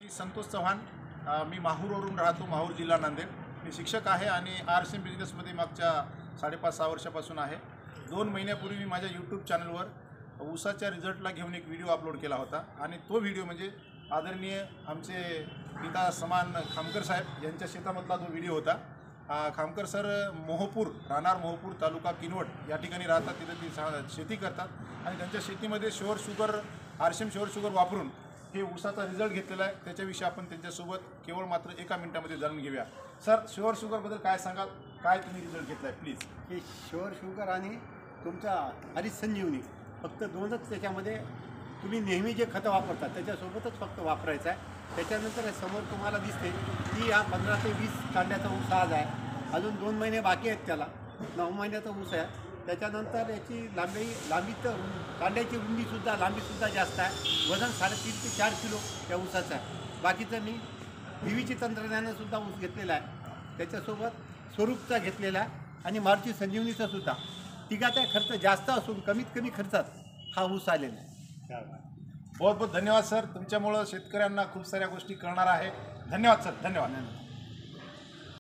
संतोष चव्हाण, मी माहूरवरून राहतो, माहूर जिल्हा नांदेड। मी शिक्षक आहे आणि आरसीएम बिझनेसमध्ये मागच्या 5.5-6 वर्षापासून आहे। 2 महिन्यापूर्वी मी माझ्या यूट्यूब चॅनलवर ऊसाच्या रिझल्टला घेऊन एक व्हिडिओ अपलोड केला होता आणि तो व्हिडिओ म्हणजे आदरणीय आमचे पिता समान खामकर साहेब यांच्या शेतामधला तो व्हिडिओ होता। खामकर सर मोहपूर, राहणार मोहपूर, तालुका किनवट या ठिकाणी राहतात। तिथे ती शेती करतात आणि त्यांच्या शेतीमध्ये sure sugar, RCM sure sugar वापरून हे ऊसाचा रिझल्ट घेतलेला आहे। त्याच्याविषयी आपण त्यांच्यासोबत केवळ मात्र 1 मिनिटामध्ये जाणून घेऊया। सर, शुअर शुगरबद्दल काय सांगाल? काय तुम्ही रिझल्ट घेतलाय प्लीज? हे शुअर शुगर आणि तुमचा हरित संजीवनी फक्त 2च त्याच्यामध्ये तुम्ही नेहमी जे खतं वापरतात त्याच्यासोबतच फक्त वापरायचं आहे। त्याच्यानंतर समोर तुम्हाला दिसते की हा 15 ते 20 कांड्याचा ऊस आज आहे, अजून 2 महिने बाकी आहेत, त्याला 9 महिन्याचा ऊस आहे। त्याच्यानंतर याची लांबी तर कांड्याची रुंदीसुद्धा लांबीसुद्धा जास्त आहे। वजन 3.5 ते 4 किलो त्या ऊसाचं आहे। बाकीचं मी PVC तंत्रज्ञानासुद्धा ऊस घेतलेला आहे, त्याच्यासोबत स्वरूपचा घेतलेला आहे आणि मारुती संजीवनीचा सुद्धा। तिघाचा खर्च जास्त असून कमीत कमी खर्चात हा ऊस आलेला आहे। बहुत बहुत धन्यवाद सर, तुमच्यामुळे शेतकऱ्यांना खूप साऱ्या गोष्टी कळणार आहे। धन्यवाद सर, धन्यवाद।